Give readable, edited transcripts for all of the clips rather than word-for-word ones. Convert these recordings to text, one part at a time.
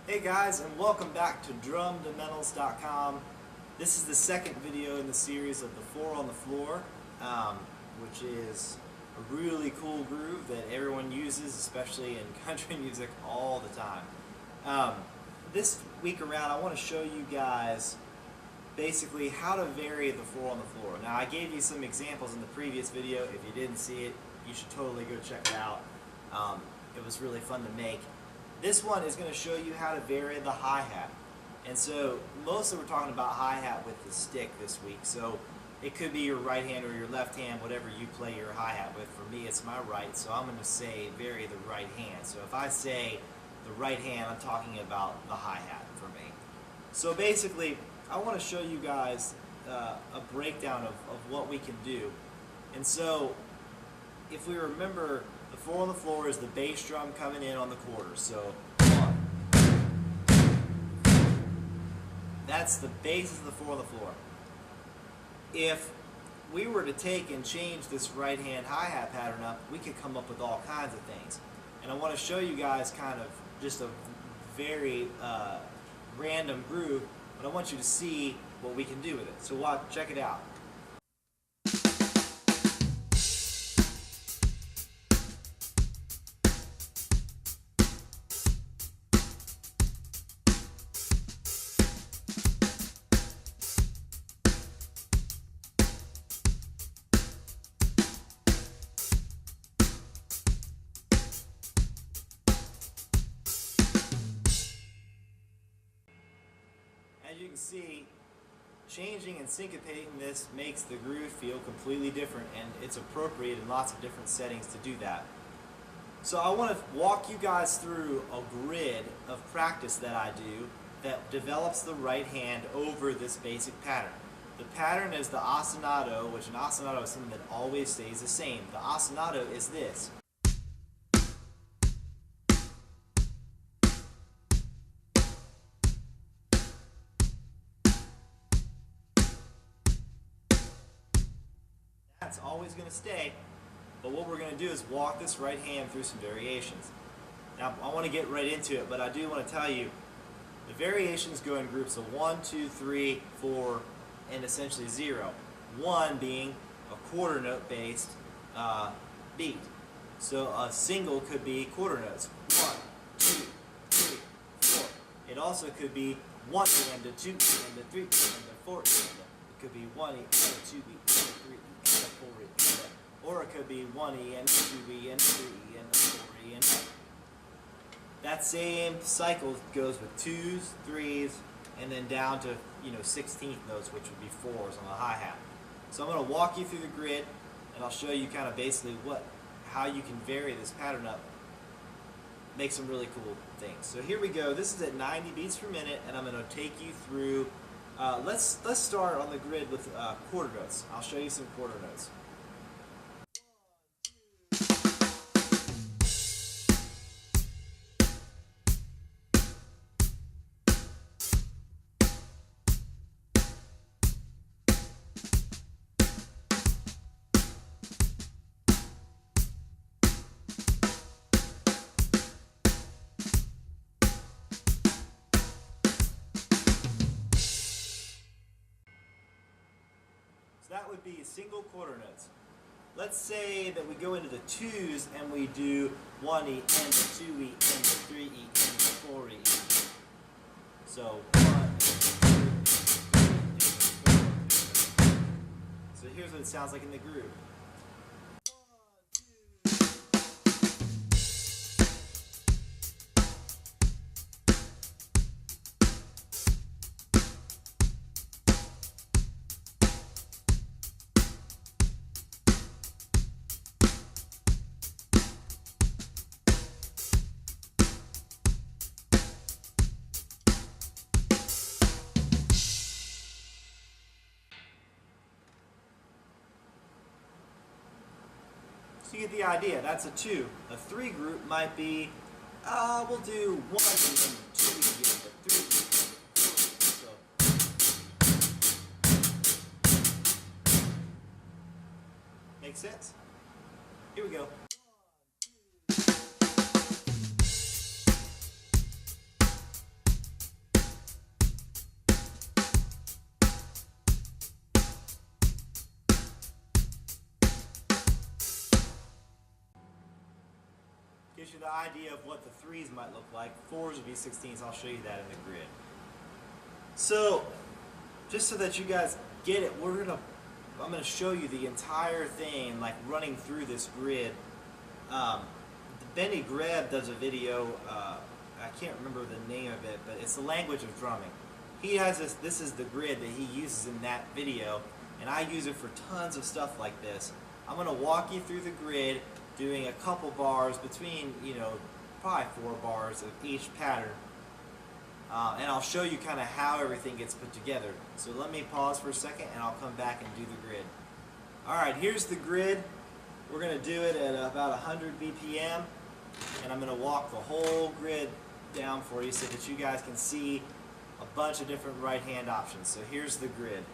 Hey guys, and welcome back to DrumDamentals.com. This is the second video in the series of the 4 on the floor, which is a really cool groove that everyone uses, especially in country music, all the time. This week around, I want to show you guys basically how to vary the 4 on the floor. Now, I gave you some examples in the previous video. If you didn't see it, you should totally go check it out. It was really fun to make. This one is going to show you how to vary the hi-hat. And so mostly we're talking about hi-hat with the stick this week. So it could be your right hand or your left hand, whatever you play your hi-hat with. For me, it's my right, so I'm going to say vary the right hand. So if I say the right hand, I'm talking about the hi-hat for me. So basically, I want to show you guys a breakdown of what we can do. And so if we remember, the 4 on the floor is the bass drum coming in on the quarters. So 1. That's the basis of the 4 on the floor. If we were to take and change this right hand hi-hat pattern up, we could come up with all kinds of things. And I want to show you guys kind of just a very random groove, but I want you to see what we can do with it. So check it out. As you can see, changing and syncopating this makes the groove feel completely different, and it's appropriate in lots of different settings to do that. So I want to walk you guys through a grid of practice that I do that develops the right hand over this basic pattern. The pattern is the ostinato, which an ostinato is something that always stays the same. The ostinato is this. That's always going to stay, but what we're going to do is walk this right hand through some variations. Now, I want to get right into it, but I do want to tell you the variations go in groups of 1, 2, 3, 4, and essentially 0. 1 being a quarter note based beat. So a single could be quarter notes. 1, 2, 3, 4. It also could be 1 and a 2 and a 3 and a 4 and a. It could be 1 E and a 2 E and a 3 E and a 4 E and a, or it could be 1 E and a 2 E and a 3 E and a 4 E and a. That same cycle goes with 2s, 3s, and then down to 16th notes, which would be 4s on the hi-hat. So I'm going to walk you through the grid, and I'll show you kind of basically how you can vary this pattern up, make some really cool things. So here we go. This is at 90 beats per minute, and I'm going to take you through. Let's start on the grid with quarter notes. I'll show you some quarter notes. So that would be single quarter notes. Let's say that we go into the 2s and we do 1 E and the 2 E and the 3 E and the 4 E. So 1, 2, 3, 4. So here's what it sounds like in the groove. So you get the idea. That's a 2. A 3 group might be, we'll do 1 and then 2 and the 3 and 4. So, make sense? Here we go. Gives you the idea of what the 3s might look like. 4s would be 16s. I'll show you that in the grid. So, just so that you guys get it, I'm gonna show you the entire thing, like running through this grid. Benny Greb does a video. I can't remember the name of it, but it's the language of drumming. He has this. This is the grid that he uses in that video, and I use it for tons of stuff like this. I'm gonna walk you through the grid, doing a couple bars between, probably 4 bars of each pattern. And I'll show you kind of how everything gets put together. So let me pause for a second and I'll come back and do the grid. Alright, here's the grid. We're going to do it at about 100 BPM. And I'm going to walk the whole grid down for you so that you guys can see a bunch of different right hand options. So here's the grid.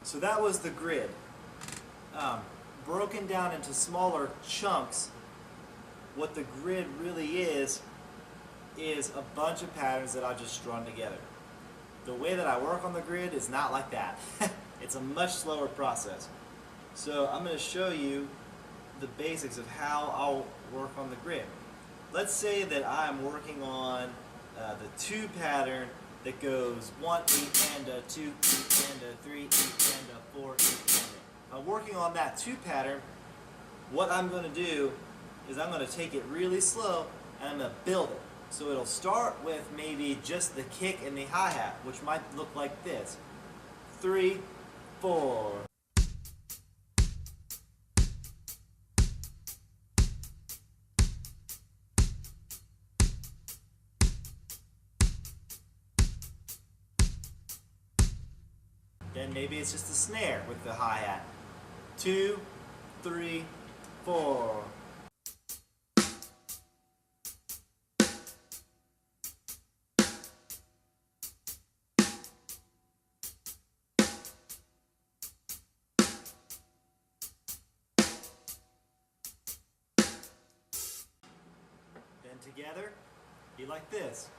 So that was the grid. Broken down into smaller chunks, what the grid really is a bunch of patterns that I just strung together. The way that I work on the grid is not like that. It's a much slower process. So I'm going to show you the basics of how I'll work on the grid. Let's say that I'm working on the 2 pattern that goes 1 E and a 2 E and a 3 E and a 4 E and a. I'm working on that 2 pattern. What I'm going to do is I'm going to take it really slow and I'm going to build it. So it'll start with maybe just the kick and the hi-hat, which might look like this. 3, 4. Then maybe it's just a snare with the hi-hat. 2, 3, 4. Then together, be like this.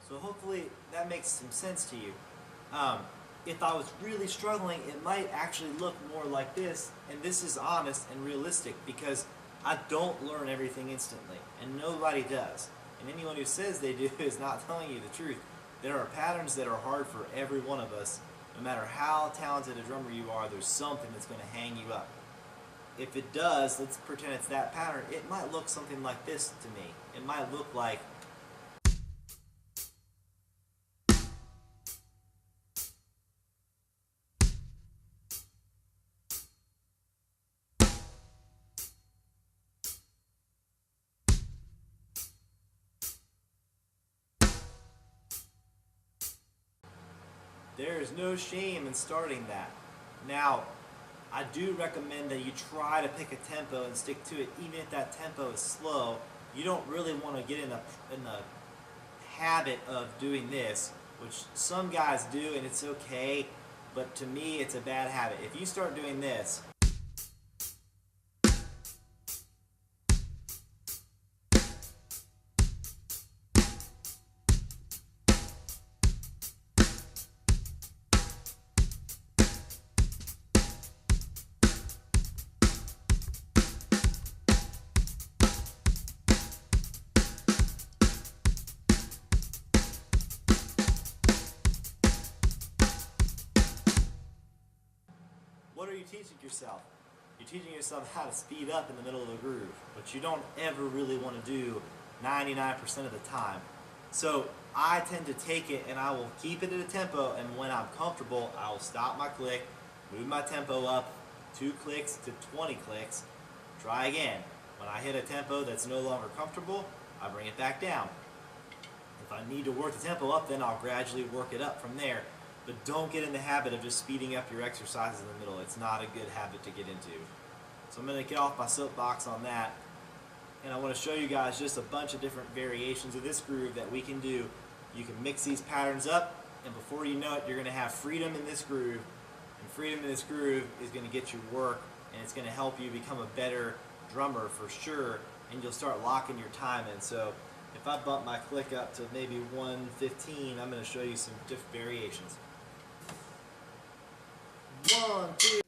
So hopefully that makes some sense to you. If I was really struggling, it might actually look more like this, and this is honest and realistic because I don't learn everything instantly, and nobody does. And anyone who says they do is not telling you the truth. There are patterns that are hard for every one of us. No matter how talented a drummer you are, there's something that's going to hang you up. If it does, let's pretend it's that pattern, it might look something like this to me. It might look like there is no shame in starting that. Now, I do recommend that you try to pick a tempo and stick to it, even if that tempo is slow. You don't really want to get in the habit of doing this, which some guys do, and it's okay, but to me, it's a bad habit. If you start doing this, what are you teaching yourself? You're teaching yourself how to speed up in the middle of the groove, which you don't ever really want to do 99% of the time. So I tend to take it and I will keep it at a tempo, and when I'm comfortable, I will stop my click, move my tempo up 2 clicks to 20 clicks, try again. When I hit a tempo that's no longer comfortable, I bring it back down. If I need to work the tempo up, then I'll gradually work it up from there. But don't get in the habit of just speeding up your exercises in the middle. It's not a good habit to get into. So I'm going to get off my soapbox on that. And I want to show you guys just a bunch of different variations of this groove that we can do. You can mix these patterns up, and before you know it, you're going to have freedom in this groove. And freedom in this groove is going to get you work, and it's going to help you become a better drummer for sure. And you'll start locking your time in. So if I bump my click up to maybe 115, I'm going to show you some different variations. 1, 2.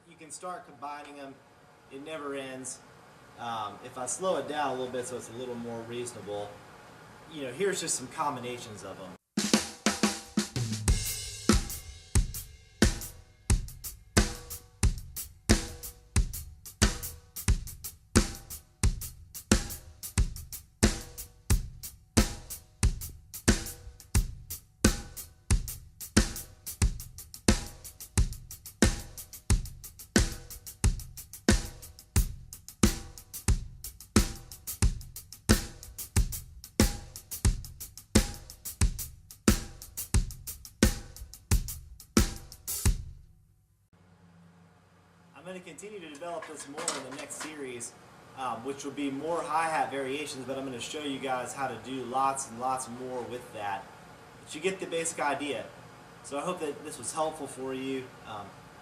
You can start combining them. It never ends. If I slow it down a little bit so it's a little more reasonable, here's just some combinations of them. I'm going to continue to develop this more in the next series, which will be more hi-hat variations, but I'm going to show you guys how to do lots and lots more with that. But you get the basic idea. So I hope that this was helpful for you.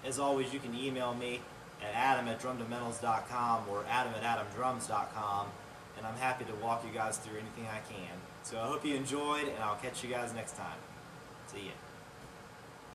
As always, you can email me at adam@drumdamentals.com or adam@adamdrums.com. and I'm happy to walk you guys through anything I can. So I hope you enjoyed, and I'll catch you guys next time. See ya.